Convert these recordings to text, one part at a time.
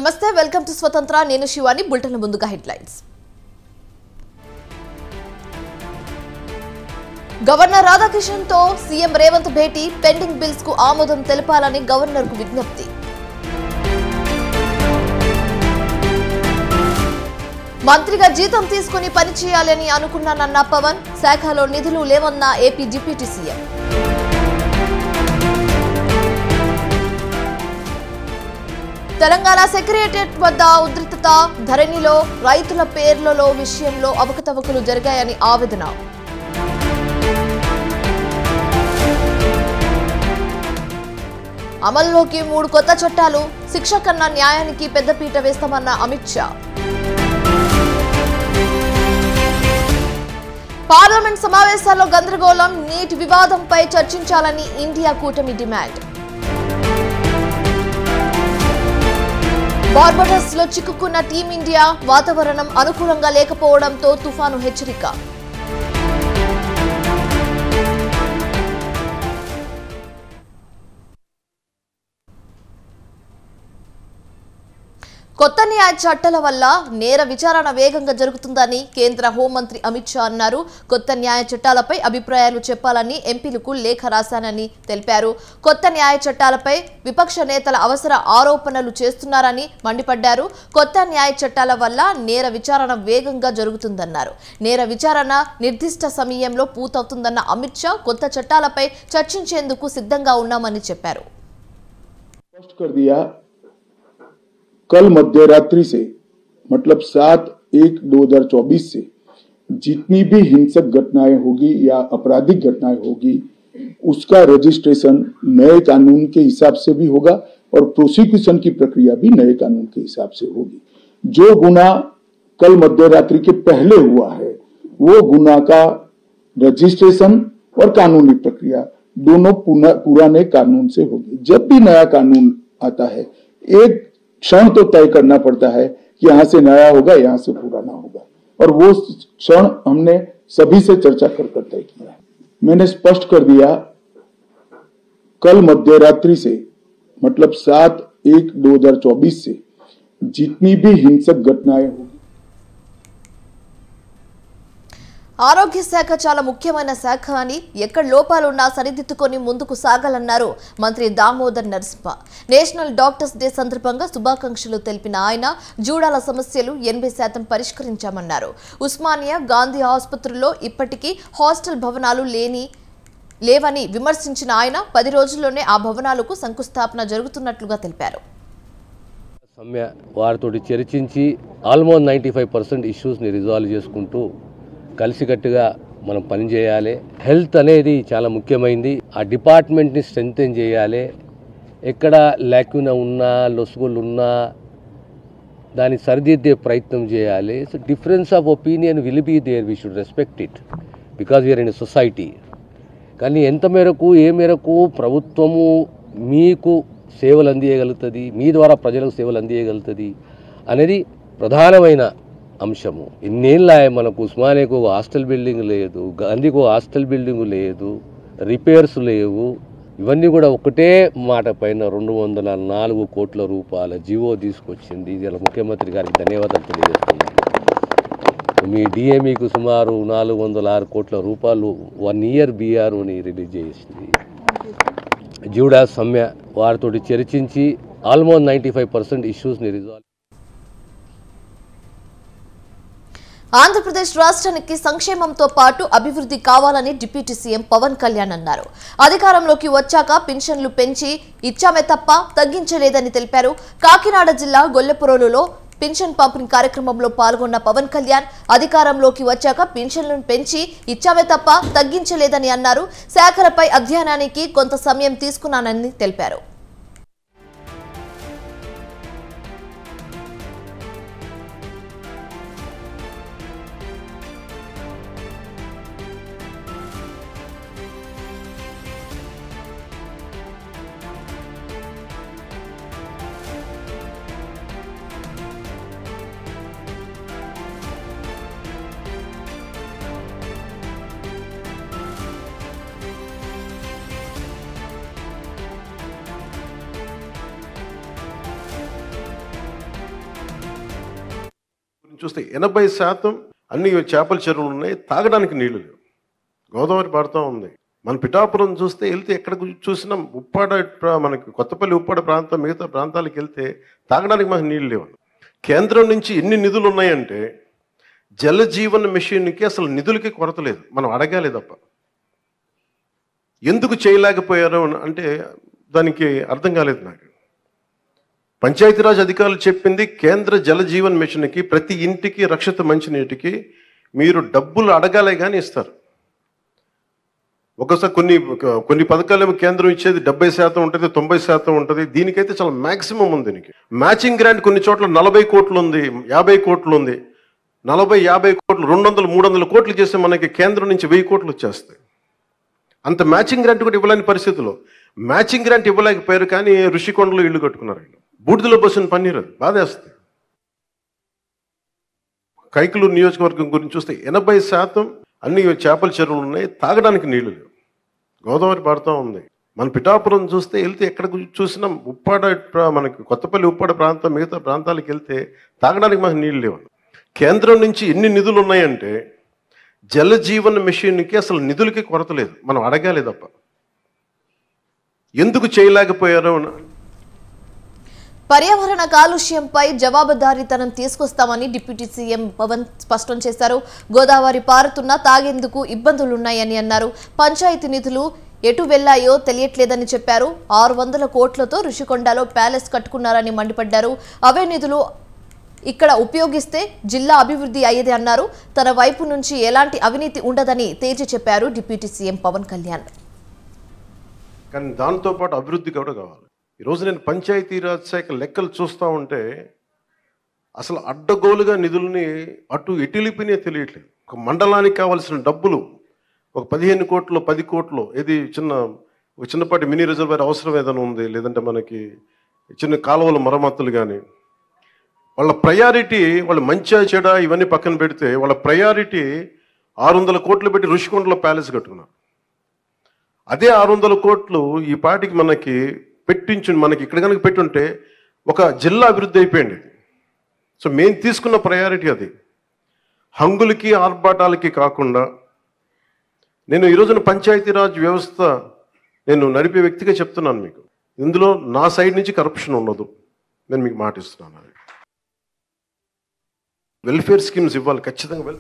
నమస్తే welcome to స్వతంత్ర నేను శివాని బులెటిన్ ముందుగా హెడ్లైన్స్ గవర్నర్ రాధాకిషన్ తో సీఎం రేవంత్ భేటీ పెండింగ్ బిల్స్ కు ఆమోదం తెలపాలని గవర్నర్ కు విజ్ఞప్తి మంత్రిగా జీతం తీసుకుని పని చేయాలని అనుకున్నానన్న పవన్ శాఖలో నిధులు లేవన్న AP deputy CM Telangana secretariat వద్ద ఉద్రిక్తత ధరణిలో రైతుల పేర్లలో విషయంలో అవకతవకలు జరిగాయని ఆవేదన అమల్లోకి 3 కొత్త చట్టాలు శిక్ష కన్నా న్యాయానికి పెద్దపీట వేస్తామన్న అమిత్ షా పార్లమెంట్ సమావేశాల్లో గందరగోళం నీట్ వివాదంపై చర్చించాలని ఇండియా కూటమి డిమాండ్ బార్బడోస్ లో చిక్కుకున్న టీమిండియా వాతావరణం అనుకూలంగా లేకపోవడంతో తుఫాను హెచ్చరిక కొత్త న్యాయ చట్టాల వల్ల నేర విచారణ వేగంగా జరుగుతుందని కేంద్ర హోంమంత్రి అమిత్ షా అన్నారు. కొత్త న్యాయ చట్టాలపై అభిప్రాయాలు చెప్పాలని ఎంపీలకు లేఖ రాశానని తెలిపారు. కొత్త న్యాయ చట్టాలపై విపక్ష నేతల అవసర ఆరోపణలు చేస్తున్నారని మండిపడ్డారు. కొత్త న్యాయ చట్టాల వల్ల నేర విచారణ వేగంగా జరుగుతుందన్నారు. నేర విచారణ నిర్దిష్ట సమయంలో పూర్తవుతుందన్న అమిత్ షా కొత్త చట్టాలపై చర్చించేందుకు సిద్ధంగా ఉన్నామని చెప్పారు. कल मध्यरात्रि से मतलब 7/1/2024 से जितनी भी हिंसक घटनाएं होगी या आपराधिक घटनाएं होगी उसका रजिस्ट्रेशन नए कानून के हिसाब से भी होगा और प्रोसिक्यूशन की प्रक्रिया भी नए कानून के हिसाब से होगी. जो गुना कल मध्यरात्रि के पहले हुआ है वो गुना का रजिस्ट्रेशन और कानूनी प्रक्रिया दोनों पुराने कानून से होगी. जब भी नया कानून आता है एक क्षण तो तय करना पड़ता है कि यहां से नया होगा यहां से पुराना होगा और वो क्षण हमने सभी से चर्चा कर तय किया. मैंने स्पष्ट कर दिया कल मध्यरात्रि से मतलब 7/1/2024 से जितनी भी हिंसक घटनाएं होगी. ఆరోగ్య శాఖ చాలా ముఖ్యమైన శాఖ అని ఎక్కడ లోపాలున్నా సరిదిద్దుకొని ముందుకు సాగాలన్నారు మంత్రి Damodar Narasimha. National doctors day సందర్భంగా శుభాకాంక్షలు తెలిపిన ఆయన జూడాల సమస్యలు 80% పరిష్కరించామన్నారు. ఉస్మానియా గాంధీ ఆసుపత్రుల్లో ఇప్పటికీ హాస్టల్ భవనాలు లేవని విమర్శించిన ఆయన 10 రోజుల్లోనే ఆ భవనాలకు శంకుస్థాపన జరుగుతున్నట్లుగా తెలిపారు. వారితో చర్చించి ఆల్మోస్ట్ 95% ఇష్యూస్ని రిజాల్వ్ చేసుకుంటూ కలిసికట్టుగా మనం పనిచేయాలి. హెల్త్ అనేది చాలా ముఖ్యమైనది. ఆ డిపార్ట్మెంట్ని స్ట్రెంగ్తెన్ చేయాలి. ఎక్కడ ల్యాక్యూనా ఉన్నా లొసుగులు ఉన్నా దాన్ని సరిదిద్దే ప్రయత్నం చేయాలి. So difference of opinion will be there, we should respect it because we're in a society. కానీ ఎంత మేరకు ఏ మేరకు ప్రభుత్వము మీకు సేవలు అందియగలుగుతుంది, మీ ద్వారా ప్రజలకు సేవలు అందియగలుగుతుంది అనేది ప్రధానమైన అంశము. ఇన్నేళ్ళ మనకు ఉస్మానియాకు ఒక హాస్టల్ బిల్డింగ్ లేదు, గాంధీకి ఒక హాస్టల్ బిల్డింగ్ లేదు, రిపేర్స్ లేవు. ఇవన్నీ కూడా ఒకటే మాట పైన 204 కోట్ల రూపాయల జీవో తీసుకొచ్చింది. ఇలా ముఖ్యమంత్రి గారికి ధన్యవాదాలు తెలియజేస్తున్నాను. మీ డిఎంఈకు సుమారు 406 కోట్ల రూపాయలు 1 ఇయర్ బీఆర్ఓని రిలీజ్ చేసింది. జూడా సమ్మె వారితో చర్చించి ఆల్మోస్ట్ 95% ఇష్యూస్ని రిజాల్వ్. ఆంధ్రప్రదేశ్ రాష్ట్రానికి సంక్షేమంతో పాటు అభివృద్ధి కావాలని డిప్యూటీ సీఎం పవన్ కళ్యాణ్ అన్నారు. అధికారంలోకి వచ్చాక పింఛన్లు పెంచి ఇచ్చామే తప్ప తగ్గించలేదని తెలిపారు. కాకినాడ జిల్లా గొల్లెపురోలులో పింఛన్ పంపిణీ కార్యక్రమంలో పాల్గొన్న పవన్ కళ్యాణ్ అధికారంలోకి వచ్చాక పింఛన్లను పెంచి ఇచ్చామే తప్ప తగ్గించలేదని అన్నారు. శాఖలపై అధ్యయనానికి కొంత సమయం తీసుకున్నానని తెలిపారు. చూస్తే 80% అన్ని చేపల చెరువులు ఉన్నాయి, తాగడానికి నీళ్లు లేవు. గోదావరి పారుతూ ఉంది. మన పిఠాపురం చూస్తే వెళ్తే ఎక్కడ చూసినా ఉప్పాడ, మనకి కొత్తపల్లి ఉప్పాడ ప్రాంతం, మిగతా ప్రాంతాలకు వెళ్తే తాగడానికి మనకు నీళ్ళు లేవు. కేంద్రం నుంచి ఎన్ని నిధులు ఉన్నాయంటే జల జీవన్ మిషన్కి అసలు నిధులకి కొరత లేదు, మనం అడగాలి తప్ప. ఎందుకు చేయలేకపోయారు అంటే దానికి అర్థం కాలేదు నాకు. పంచాయతీరాజ్ అధికారులు చెప్పింది కేంద్ర జల జీవన్ మిషన్కి ప్రతి ఇంటికి రక్షిత మంచినీటికి మీరు డబ్బులు అడగాలే కానీ ఇస్తారు. ఒకసారి కొన్ని పథకాలేమో కేంద్రం ఇచ్చేది 70% ఉంటుంది, 90% ఉంటుంది. దీనికైతే చాలా మ్యాక్సిమం ఉంది. దీనికి మ్యాచింగ్ గ్రాంట్ కొన్ని చోట్ల 40 కోట్లు ఉంది, 50 కోట్లు ఉంది. 40-50 కోట్లు 200-300 కోట్లు చేస్తే మనకి కేంద్రం నుంచి 1000 కోట్లు వచ్చేస్తాయి. అంత మ్యాచింగ్ గ్రాంట్ కూడా ఇవ్వలేని పరిస్థితుల్లో మ్యాచింగ్ గ్రాంట్ ఇవ్వలేకపోయారు, కానీ ఋషికొండలో ఇల్లు కట్టుకున్నారు. బూడిదలో బస్సును పన్నీరు, అది బాధేస్తుంది. కైకలూరు నియోజకవర్గం గురించి చూస్తే 80% అన్ని చేపల చెరువులు ఉన్నాయి, తాగడానికి నీళ్లు లేవు. గోదావరి పారుతూ ఉంది. మన పిఠాపురం చూస్తే వెళ్తే ఎక్కడ చూసినా ఉప్పాడ, మనకి కొత్తపల్లి ఉప్పాడ ప్రాంతం, మిగతా ప్రాంతాలకు వెళ్తే తాగడానికి మనకు నీళ్ళు లేవు. కేంద్రం నుంచి ఎన్ని నిధులు ఉన్నాయంటే జల జీవన్ మిషన్కి అసలు నిధులకి కొరత లేదు, మనం అడగాలి తప్ప. ఎందుకు చేయలేకపోయారు? పర్యావరణ కాలుష్యంపై జవాబుదారీతనం తీసుకొస్తామని డిప్యూటీ సీఎం పవన్ స్పష్టం చేశారు. గోదావరి పారుతున్నా తాగేందుకు ఇబ్బందులున్నాయని అన్నారు. పంచాయతీ నిధులు ఎటు వెళ్లాయో తెలియట్లేదని చెప్పారు. 600 కోట్లతో ఋషికొండలో ప్యాలెస్ కట్టుకున్నారని మండిపడ్డారు. అవే నిధులు ఇక్కడ ఉపయోగిస్తే జిల్లా అభివృద్ధి అయ్యేది అన్నారు. తన వైపు నుంచి ఎలాంటి అవినీతి ఉండదని తేల్చి చెప్పారు డిప్యూటీ సీఎం పవన్ కళ్యాణ్. కానీ దాంతో పాటు అభివృద్ధి కూడా కావాలి. ఈరోజు నేను పంచాయతీరాజ్ శాఖ లెక్కలు చూస్తూ ఉంటే అసలు అడ్డగోలుగా నిధుల్ని అటు ఎటులిపినే తెలియట్లేదు. ఒక మండలానికి కావాల్సిన డబ్బులు ఒక 15 కోట్లు 10 కోట్లు ఏది ఒక చిన్నపాటి మినీ రిజర్వాయర్ అవసరం ఏదైనా ఉంది, లేదంటే మనకి చిన్న కాలువల మరమ్మతులు. కానీ వాళ్ళ ప్రయారిటీ, వాళ్ళు మంచిగా చెడ ఇవన్నీ పక్కన పెడితే వాళ్ళ ప్రయారిటీ 600 కోట్లు పెట్టి ఋషికొండలో ప్యాలెస్ కట్టుకున్నారు. అదే 600 కోట్లు ఈ పాటికి మనకి మనకి ఇక్కడ కనుక పెట్టుంటే ఒక జిల్లా అభివృద్ధి అయిపోయింది. సో మేము తీసుకున్న ప్రయారిటీ అది. హంగులకి ఆర్భాటాలకి కాకుండా నేను ఈరోజున పంచాయతీరాజ్ వ్యవస్థ నేను నడిపే వ్యక్తిగా చెప్తున్నాను మీకు. ఇందులో నా సైడ్ నుంచి కరప్షన్ ఉండదు, నేను మీకు మాట ఇస్తున్నాను. వెల్ఫేర్ స్కీమ్స్ ఇవ్వాలి ఖచ్చితంగా.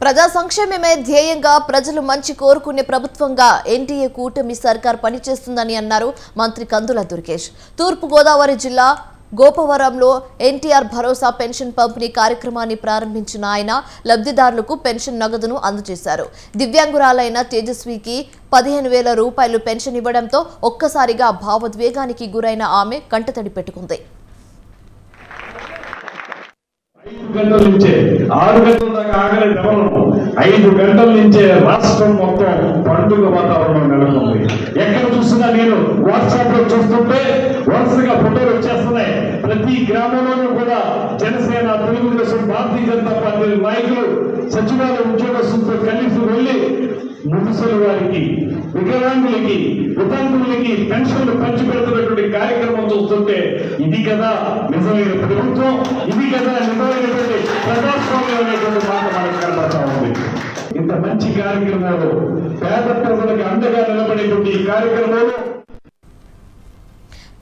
ప్రజా సంక్షేమమే ధ్యేయంగా ప్రజలు మంచి కోరుకునే ప్రభుత్వంగా ఎన్డీఏ కూటమి సర్కార్ పనిచేస్తుందని అన్నారు మంత్రి కందుల దుర్గేష్. తూర్పు గోదావరి జిల్లా గోపవరంలో ఎన్టీఆర్ భరోసా పెన్షన్ పంపిణీ కార్యక్రమాన్ని ప్రారంభించిన ఆయన లబ్ధిదారులకు పెన్షన్ నగదును అందజేశారు. దివ్యాంగురాలైన తేజస్వికి 15,000 రూపాయలు పెన్షన్ ఇవ్వడంతో ఒక్కసారిగా భావోద్వేగానికి గురైన ఆమె కంటతడి పెట్టుకుంది. 5 గంటల నుంచే 6 గంటల దాకా ఆగలేదు ఎవరు. 5 గంటల నుంచే రాష్ట్రం మొత్తం పండుగ వాతావరణం నెలకొంది. ఎక్కడ చూసినా నేను వాట్సాప్ లో చూస్తుంటే వరుసగా ఫోటోలు వచ్చేస్తున్నాయి. ప్రతి గ్రామంలోనూ కూడా జనసేన, తెలుగుదేశం, భారతీయ జనతా పార్టీ నాయకులు సచివాలయ ఉద్యోగస్తులతో కలిసి వెళ్లి ముసలి వారికి, వికలాంగులకి, వితంతువులకి పెన్షన్లు పంచిపెడుతున్నటువంటి కార్యక్రమం చూస్తుంటే ఇది కదా నిజమైన ప్రభుత్వం, ఇది కదా నిజమైనటువంటి ప్రజాస్వామ్యం అనేటువంటి మాట మనకు కనబడతా ఉంది. ఇంత మంచి కార్యక్రమాలు, పేద ప్రజలకు అండగా నిలబడేటువంటి ఈ కార్యక్రమాలు.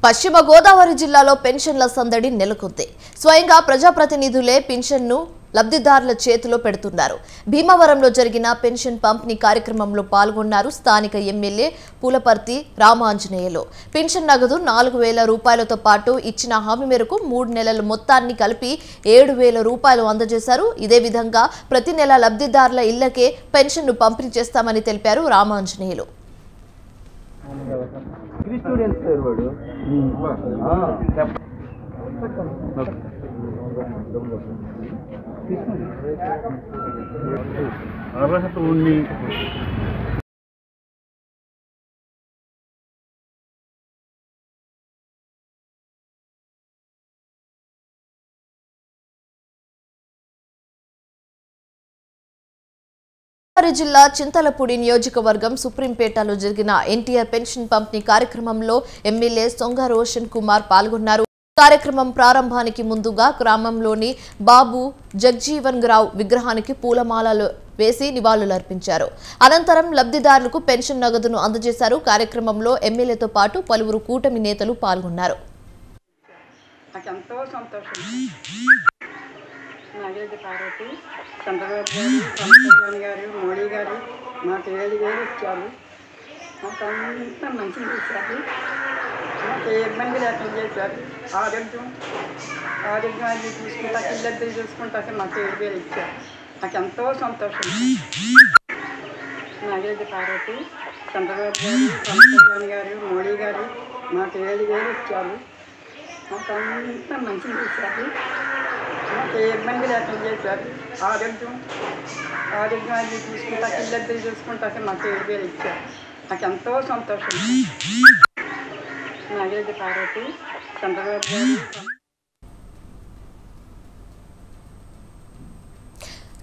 పశ్చిమ గోదావరి జిల్లాలో పెన్షన్ల సందడి నెలకొంది. స్వయంగా ప్రజాప్రతినిధులే పెన్షన్ను లబ్ధిదారుల చేతిలో పెడుతున్నారు. భీమవరంలో జరిగిన పెన్షన్ పంపిణీ కార్యక్రమంలో పాల్గొన్నారు స్థానిక ఎమ్మెల్యే పూలపర్తి రామాంజనేయులు. పెన్షన్ నగదు 4,000 రూపాయలతో పాటు ఇచ్చిన హామీ మేరకు 3 నెలల మొత్తాన్ని కలిపి 7,000 రూపాయలు అందజేశారు. ఇదే విధంగా ప్రతి నెల లబ్ధిదారుల ఇళ్లకే పెన్షన్ను పంపిణీ చేస్తామని తెలిపారు రామాంజనేయులు. అర్హత ఉంది. జిల్లా చింతలపూడి నియోజకవర్గం సుప్రీంపేటలో జరిగిన ఎన్టీఆర్ పెన్షన్ పంపిణీ కార్యక్రమంలో ఎమ్మెల్యే సొంగ రోషన్ కుమార్ పాల్గొన్నారు. కార్యక్రమం ప్రారంభానికి ముందుగా గ్రామంలోని బాబు జగ్జీవన్ రావు విగ్రహానికి పూలమాలలు వేసి నివాళులర్పించారు. అనంతరం లబ్ధిదారులకు పెన్షన్ నగదును అందజేశారు. కార్యక్రమంలో ఎమ్మెల్యేతో పాటు పలువురు కూటమి నేతలు పాల్గొన్నారు. నాగేంద్ర పార్వతి, చంద్రబాబు గారు, కళ్యాణ్ గారు, మోడీ గారు మాకు 7,000 ఇచ్చారు. మాకు అంతా మంచిగా చేశారు. మాకు ఏ ఇబ్బంది లేకుండా చేశారు. ఆరోగ్యం అన్ని చూసుకుంటా, పిల్లద్దరు చూసుకుంటా మాకు 7,000 ఇచ్చారు. నాకు ఎంతో సంతోషం. నాగేంద్ర పార్వతి, చంద్రబాబు గారు, కళ్యాణ్ గారు, మోడీ గారు మాకు 7,000 ఇచ్చారు. మాకు అంతా మంచిగా చేశారు. మాకు ఏ ఇబ్బంది లేకుండా చేశారు. ఆరోగ్యం అన్ని చూసుకుంటా, పిల్లద్దరు చూసుకుంటా మాకు 7,000 ఇచ్చారు. నాకు ఎంతో సంతోషం. నాగేంద్ర పార్వతి, చంద్రబాబు గారు.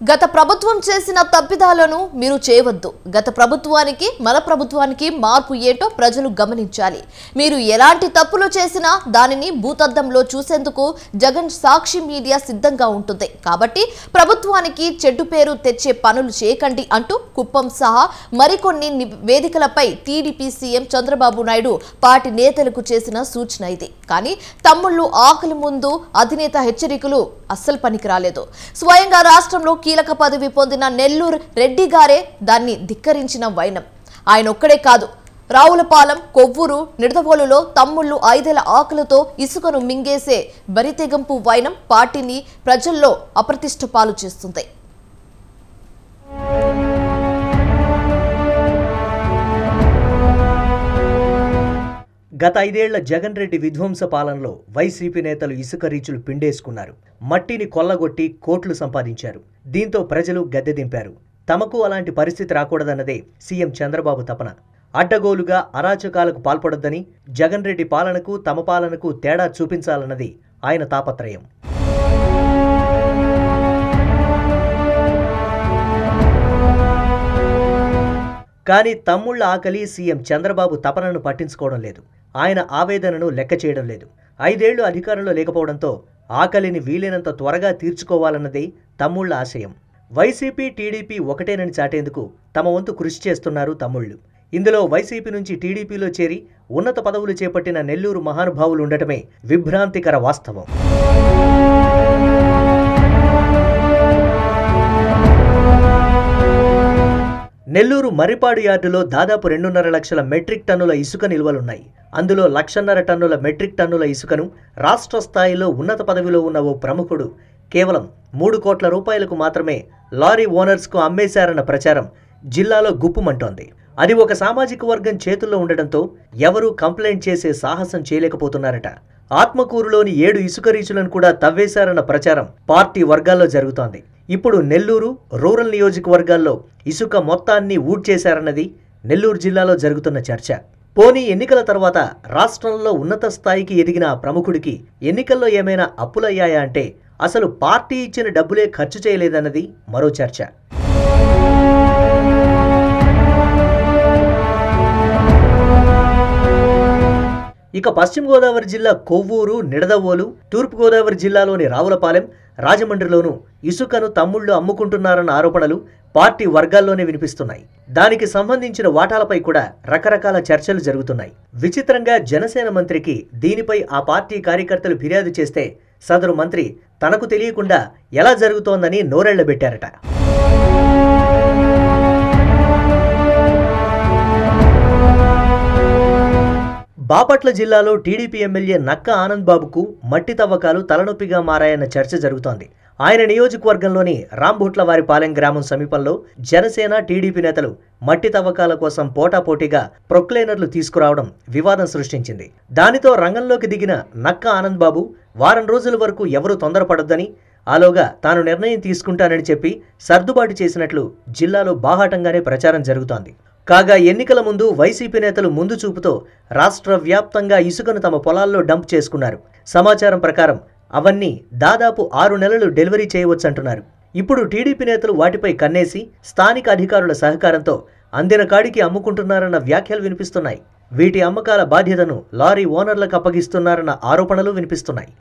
గత ప్రభుత్వం చేసిన తప్పిదాలను మీరు చేయవద్దు. గత ప్రభుత్వానికి మన ప్రభుత్వానికి మార్పు ఏంటో ప్రజలు గమనించాలి. మీరు ఎలాంటి తప్పులు చేసినా దానిని భూతద్దంలో చూసేందుకు జగన్ సాక్షి మీడియా సిద్ధంగా ఉంటుంది. కాబట్టి ప్రభుత్వానికి చెడ్డు పేరు తెచ్చే పనులు చేయకండి అంటూ కుప్పం సహా మరికొన్ని వేదికలపై TDP CM Chandrababu Naidu party నేతలకు చేసిన సూచన ఇది. కానీ తమ్ముళ్ళు ఆకలి ముందు అధినేత హెచ్చరికలు అస్సలు పనికిరాలేదు. స్వయంగా రాష్ట్రంలో కీలక పదవి పొందిన నెల్లూరు రెడ్డి గారే దాన్ని ధిక్కరించిన వైనం. ఆయన ఒక్కడే కాదు, రావులపాలెం, కొవ్వూరు, నిడదవోలులో తమ్ముళ్ళు 5 ఏళ్ల ఆకలితో ఇసుకను మింగేసే బరితెగంపు వైనం పార్టీని ప్రజల్లో అప్రతిష్ట పాలు చేస్తుంది. గత 5 ఏళ్ల జగన్ రెడ్డి విధ్వంస పాలనలో వైసీపీ నేతలు ఇసుక రీచులు పిండేసుకున్నారు. మట్టిని కొల్లగొట్టి కోట్లు సంపాదించారు. దీంతో ప్రజలు గద్దె దింపారు. తమకు అలాంటి పరిస్థితి రాకూడదన్నదే సీఎం చంద్రబాబు తపన. అడ్డగోలుగా అరాచకాలకు పాల్పడొద్దని, జగన్ రెడ్డి పాలనకు తమ పాలనకు తేడా చూపించాలన్నది ఆయన తాపత్రయం. కానీ తమ్ముళ్ల ఆకలి సీఎం చంద్రబాబు తపనను పట్టించుకోవడం లేదు. ఆయన ఆవేదనను లెక్క చేయడం లేదు. 5 ఏళ్లు అధికారంలో లేకపోవడంతో ఆకలిని వీలైనంత త్వరగా తీర్చుకోవాలన్నదే తమ్ముళ్ల ఆశయం. వైసీపీ, టీడీపీ ఒకటేనని చాటేందుకు తమ వంతు కృషి చేస్తున్నారు తమ్ముళ్లు. ఇందులో వైసీపీ నుంచి టీడీపీలో చేరి ఉన్నత పదవులు చేపట్టిన నెల్లూరు మహానుభావులు ఉండటమే విభ్రాంతికర వాస్తవం. నెల్లూరు మర్రిపాడు యార్డులో దాదాపు 2.5 లక్షల మెట్రిక్ టన్నుల ఇసుక నిల్వలున్నాయి. అందులో 1.5 టన్నుల మెట్రిక్ టన్నుల ఇసుకను రాష్ట్ర స్థాయిలో ఉన్నత పదవిలో ఉన్న ఓ ప్రముఖుడు కేవలం 3 కోట్ల రూపాయలకు మాత్రమే లారీ ఓనర్స్కు అమ్మేశారన్న ప్రచారం జిల్లాలో గుప్పుమంటోంది. అది ఒక సామాజిక వర్గం చేతుల్లో ఉండడంతో ఎవరూ కంప్లైంట్ చేసే సాహసం చేయలేకపోతున్నారట. ఆత్మకూరులోని 7 ఇసుక రీచులను కూడా తవ్వేశారన్న ప్రచారం పార్టీ వర్గాల్లో జరుగుతోంది. ఇప్పుడు నెల్లూరు రూరల్ నియోజకవర్గాల్లో ఇసుక మొత్తాన్ని ఊడ్చేశారన్నది నెల్లూరు జిల్లాలో జరుగుతున్న చర్చ. పోనీ ఎన్నికల తర్వాత రాష్ట్రంలో ఉన్నత స్థాయికి ఎదిగిన ఆ ప్రముఖుడికి ఎన్నికల్లో ఏమైనా అప్పులయ్యాయా అంటే అసలు పార్టీ ఇచ్చిన డబ్బులే ఖర్చు చేయలేదన్నది మరో చర్చ. ఇక పశ్చిమ గోదావరి జిల్లా కొవ్వూరు, నిడదవోలు, తూర్పు గోదావరి జిల్లాలోని రావులపాలెం, రాజమండ్రిలోనూ ఇసుకను తమ్ముళ్లు అమ్ముకుంటున్నారన్న ఆరోపణలు పార్టీ వర్గాల్లోనే వినిపిస్తున్నాయి. దానికి సంబంధించిన వాటాలపై కూడా రకరకాల చర్చలు జరుగుతున్నాయి. విచిత్రంగా జనసేన మంత్రికి దీనిపై ఆ పార్టీ కార్యకర్తలు ఫిర్యాదు చేస్తే సదరు మంత్రి తనకు తెలియకుండా ఎలా జరుగుతోందని నోరెళ్లబెట్టారట. బాపట్ల జిల్లాలో టీడీపీ ఎమ్మెల్యే నక్క ఆనంద్ బాబుకు మట్టి తవ్వకాలు తలనొప్పిగా మారాయన్న చర్చ జరుగుతోంది. ఆయన నియోజకవర్గంలోని రాంభూట్లవారిపాలెం గ్రామం సమీపంలో జనసేన, టీడీపీ నేతలు మట్టి తవ్వకాల కోసం పోటాపోటీగా ప్రొక్లైనర్లు తీసుకురావడం వివాదం సృష్టించింది. దానితో రంగంలోకి దిగిన నక్క ఆనంద్ బాబు వారం రోజుల వరకు ఎవరూ తొందరపడొద్దని, ఆలోగా తాను నిర్ణయం తీసుకుంటానని చెప్పి సర్దుబాటు చేసినట్లు జిల్లాలో బాహాటంగానే ప్రచారం జరుగుతోంది. కాగా ఎన్నికల ముందు వైసీపీ నేతలు ముందు చూపుతో రాష్ట్ర వ్యాప్తంగా ఇసుకను తమ పొలాల్లో డంప్ చేసుకున్నారు. సమాచారం ప్రకారం అవన్నీ దాదాపు 6 నెలలు డెలివరీ చేయవచ్చంటున్నారు. ఇప్పుడు టీడీపీ నేతలు వాటిపై కన్నేసి స్థానిక అధికారుల సహకారంతో అందిన కాడికి అమ్ముకుంటున్నారన్న వ్యాఖ్యలు వినిపిస్తున్నాయి. వీటి అమ్మకాల బాధ్యతను లారీ ఓనర్లకు అప్పగిస్తున్నారన్న ఆరోపణలు వినిపిస్తున్నాయి.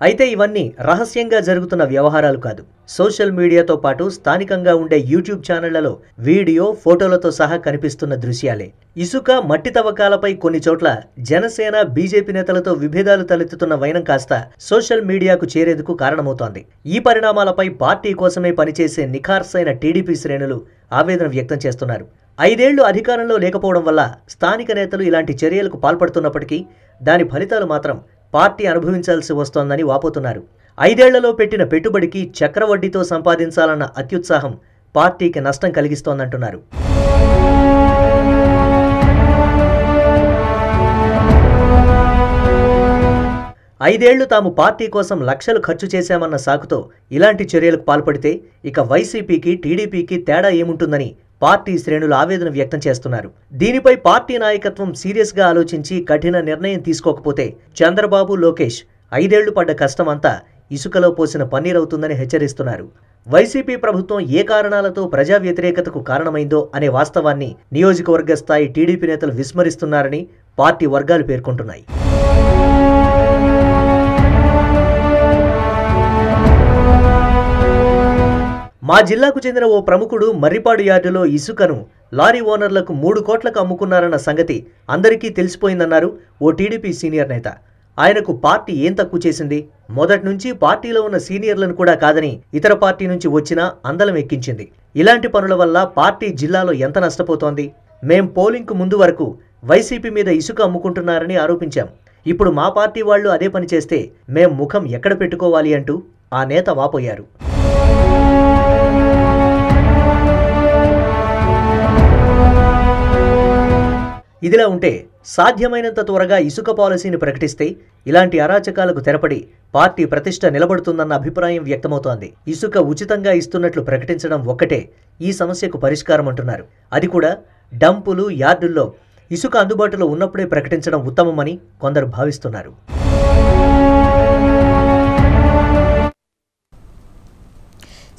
అయితే ఇవన్నీ రహస్యంగా జరుగుతున్న వ్యవహారాలు కాదు. సోషల్ మీడియాతో పాటు స్థానికంగా ఉండే యూట్యూబ్ ఛానళ్లలో వీడియో, ఫోటోలతో సహా కనిపిస్తున్న దృశ్యాలే. ఇసుక, మట్టి తవ్వకాలపై కొన్ని చోట్ల జనసేన, బీజేపీ నేతలతో విభేదాలు తలెత్తుతున్న వైనం కాస్త సోషల్ మీడియాకు చేరేందుకు కారణమవుతోంది. ఈ పరిణామాలపై పార్టీ కోసమే పనిచేసే నిఖార్సైన టీడీపీ శ్రేణులు ఆవేదన వ్యక్తం చేస్తున్నారు. 5 ఏళ్లు అధికారంలో లేకపోవడం వల్ల స్థానిక నేతలు ఇలాంటి చర్యలకు పాల్పడుతున్నప్పటికీ దాని ఫలితాలు మాత్రం పార్టీ అనుభవించాల్సి వస్తోందని వాపోతున్నారు. 5 ఏళ్లలో పెట్టిన పెట్టుబడికి చక్రవడ్డీతో సంపాదించాలన్న అత్యుత్సాహం పార్టీకి నష్టం కలిగిస్తోందంటున్నారు. 5 ఏళ్లు తాము పార్టీ కోసం లక్షలు ఖర్చు చేశామన్న సాకుతో ఇలాంటి చర్యలకు పాల్పడితే ఇక వైసీపీకి, టీడీపీకి తేడా ఏముంటుందని పార్టీ శ్రేణులు ఆవేదన వ్యక్తం చేస్తున్నారు. దీనిపై పార్టీ నాయకత్వం సీరియస్గా ఆలోచించి కఠిన నిర్ణయం తీసుకోకపోతే చంద్రబాబు, లోకేష్ 5 ఏళ్లు పడ్డ కష్టమంతా ఇసుకలో పోసిన పన్నీరవుతుందని హెచ్చరిస్తున్నారు. వైసీపీ ప్రభుత్వం ఏ కారణాలతో ప్రజా వ్యతిరేకతకు కారణమైందో అనే వాస్తవాన్ని నియోజకవర్గ స్థాయి టీడీపీ నేతలు విస్మరిస్తున్నారని పార్టీ వర్గాలు పేర్కొంటున్నాయి. మా జిల్లాకు చెందిన ఓ ప్రముఖుడు మర్రిపాడు యార్డులో ఇసుకను లారీ ఓనర్లకు 3 కోట్లకు అమ్ముకున్నారన్న సంగతి అందరికీ తెలిసిపోయిందన్నారు ఓ టీడీపీ సీనియర్ నేత. ఆయనకు పార్టీ ఏం తక్కువ చేసింది? మొదటి నుంచి పార్టీలో ఉన్న సీనియర్లను కూడా కాదని ఇతర పార్టీ నుంచి వచ్చినా అందలం ఎక్కించింది. ఇలాంటి పనుల వల్ల పార్టీ జిల్లాలో ఎంత నష్టపోతోంది? మేం పోలింగ్కు ముందు వరకు వైసీపీ మీద ఇసుక అమ్ముకుంటున్నారని ఆరోపించాం. ఇప్పుడు మా పార్టీ వాళ్ళు అదే పని చేస్తే మేం ముఖం ఎక్కడ పెట్టుకోవాలి అంటూ ఆ నేత వాపోయారు. ఇదిలా ఉంటే సాధ్యమైనంత త్వరగా ఇసుక పాలసీని ప్రకటిస్తే ఇలాంటి అరాచకాలకు తెరపడి పార్టీ ప్రతిష్ట నిలబడుతుందన్న అభిప్రాయం వ్యక్తమవుతోంది. ఇసుక ఉచితంగా ఇస్తున్నట్లు ప్రకటించడం ఒక్కటే ఈ సమస్యకు పరిష్కారం అంటున్నారు. అది కూడా డంపులు, యార్డుల్లో ఇసుక అందుబాటులో ఉన్నప్పుడే ప్రకటించడం ఉత్తమమని కొందరు భావిస్తున్నారు.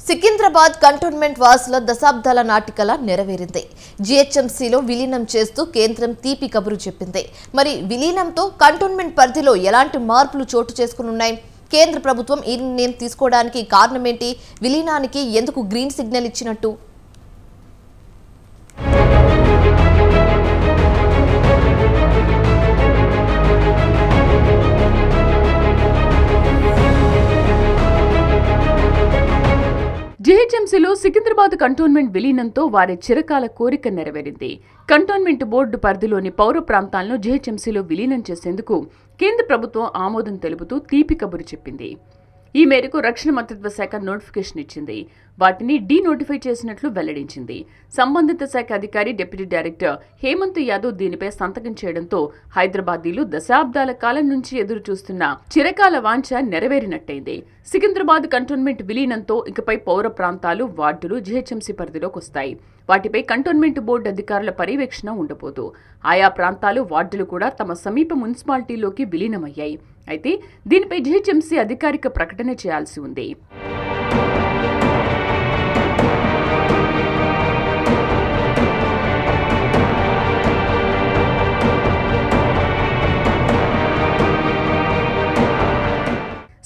సికింద్రాబాద్ కంటోన్మెంట్ వాసుల దశాబ్దాల నాటికల నెరవేరింది. జీహెచ్ఎంసీలో విలీనం చేస్తూ కేంద్రం తీపి కబురు చెప్పింది. మరి విలీనంతో కంటోన్మెంట్ పరిధిలో ఎలాంటి మార్పులు చోటు చేసుకున్నాయి? కేంద్ర ప్రభుత్వం ఈ నిర్ణయం తీసుకోవడానికి కారణమేంటి? విలీనానికి ఎందుకు గ్రీన్ సిగ్నల్ ఇచ్చినట్టు? జీహెచ్ఎంసీలో సికింద్రాబాద్ కంటోన్మెంట్ విలీనంతో వారి చిరకాల కోరిక నెరవేరింది. కంటోన్మెంట్ బోర్డు పరిధిలోని పౌర ప్రాంతాలను జీహెచ్ఎంసీలో విలీనం చేసేందుకు కేంద్ర ప్రభుత్వం ఆమోదం తెలుపుతూ తీపి కబురు చెప్పింది. ఈ మేరకు రక్షణ మంత్రిత్వ శాఖ నోటిఫికేషన్ ఇచ్చింది. వాటిని డీనోటిఫై చేసినట్లు వెల్లడించింది. సంబంధిత శాఖ అధికారి డిప్యూటీ డైరెక్టర్ హేమంత్ యాదవ్ దీనిపై సంతకం చేయడంతో హైదరాబాదీలు దశాబ్దాల కాలం నుంచి ఎదురు చూస్తున్న చిరకాల వాంఛ నెరవేరినట్టయింది. సికింద్రాబాద్ కంటోన్మెంట్ విలీనంతో ఇకపై పౌర ప్రాంతాలు, వార్డులు జీహెచ్ఎంసీ పరిధిలోకి వస్తాయి. వాటిపై కంటోన్మెంట్ బోర్డు అధికారుల పర్యవేక్షణ ఉండబోదు. ఆయా ప్రాంతాలు, వార్డులు కూడా తమ సమీప మున్సిపాలిటీలోకి విలీనమయ్యాయి. అయితే దీనిపై జీహెచ్ఎంసీ అధికారిక ప్రకటన చేయాల్సి ఉంది.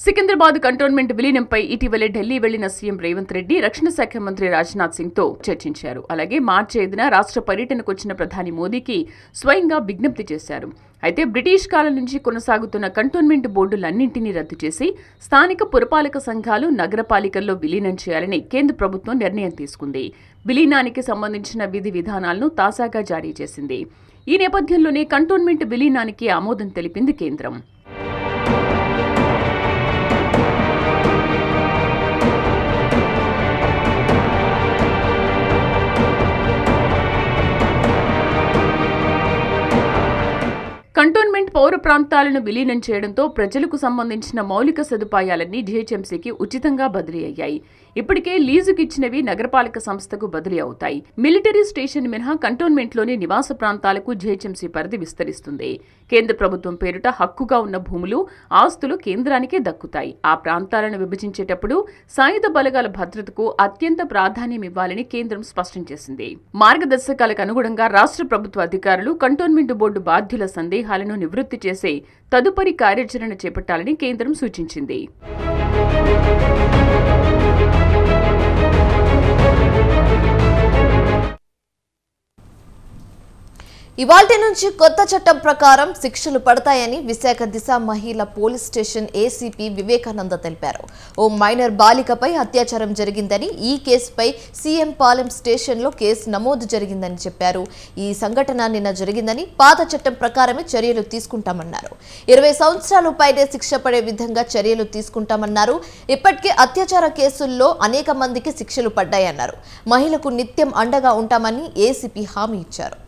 సికింద్రాబాద్ కంటోన్మెంట్ విలీనంపై ఇటీవలే ఢిల్లీ వెళ్లిన సీఎం రేవంత్ రెడ్డి రక్షణ శాఖ మంత్రి రాజ్నాథ్ సింగ్ తో చర్చించారు. అలాగే మార్చి 5న రాష్ట్ర పర్యటనకు వచ్చిన ప్రధాని మోదీకి స్వయంగా విజ్ఞప్తి చేశారు. అయితే బ్రిటిష్ కాలం నుంచి కొనసాగుతున్న కంటోన్మెంట్ బోర్డులన్నింటినీ రద్దు చేసి స్థానిక పురపాలక సంఘాలు, నగరపాలికల్లో విలీనం చేయాలని కేంద్ర ప్రభుత్వం నిర్ణయం తీసుకుంది. విలీనానికి సంబంధించిన విధి విధానాలను తాజాగా జారీ చేసింది. ఈ నేపథ్యంలోనే కంటోన్మెంట్ విలీనానికి ఆమోదం తెలిపింది కేంద్రం. కంటోన్మెంట్ కంటోన్మెంట్ పౌర ప్రాంతాలను విలీనం చేయడంతో ప్రజలకు సంబంధించిన మౌలిక సదుపాయాలన్నీ జీహెచ్ఎంసీకి ఉచితంగా బదిలీ అయ్యాయి. ఇప్పటికే లీజుకు ఇచ్చినవి నగరపాలక సంస్థకు బదిలీ అవుతాయి. మిలిటరీ స్టేషన్ మినహా కంటోన్మెంట్లోని నివాస ప్రాంతాలకు జీహెచ్ఎంసీ పరిధి విస్తరిస్తుంది. కేంద్ర ప్రభుత్వం పేరిట హక్కుగా ఉన్న భూములు, ఆస్తులు కేంద్రానికే దక్కుతాయి. ఆ ప్రాంతాలను విభజించేటప్పుడు సాయుధ బలగాల భద్రతకు అత్యంత ప్రాధాన్యం ఇవ్వాలని కేంద్రం స్పష్టం చేసింది. మార్గదర్శకాలకు అనుగుణంగా రాష్ట్ర ప్రభుత్వ అధికారులు కంటోన్మెంట్ బోర్డు బాధ్యుల సందేహాలను నివృత్తి చేసే తదుపరి కార్యాచరణ చేపట్టాలని కేంద్రం సూచించింది. ఇవాల్టి నుంచి కొత్త చట్టం ప్రకారం శిక్షలు పడతాయని విశాఖ దిశ మహిళా పోలీస్ స్టేషన్ ఏసీపీ వివేకానంద తెలిపారు. ఓ మైనర్ బాలికపై అత్యాచారం జరిగిందని, ఈ కేసుపై సీఎం పాలెం స్టేషన్లో కేసు నమోదు జరిగిందని చెప్పారు. ఈ సంఘటన నిన్న జరిగిందని, పాత చట్టం ప్రకారమే చర్యలు తీసుకుంటామన్నారు. 20 సంవత్సరాలు పైనే శిక్ష పడే విధంగా చర్యలు తీసుకుంటామన్నారు. ఇప్పటికే అత్యాచార కేసుల్లో అనేక మందికి శిక్షలు పడ్డాయన్నారు. మహిళకు నిత్యం అండగా ఉంటామని ఏసీపీ హామీ ఇచ్చారు.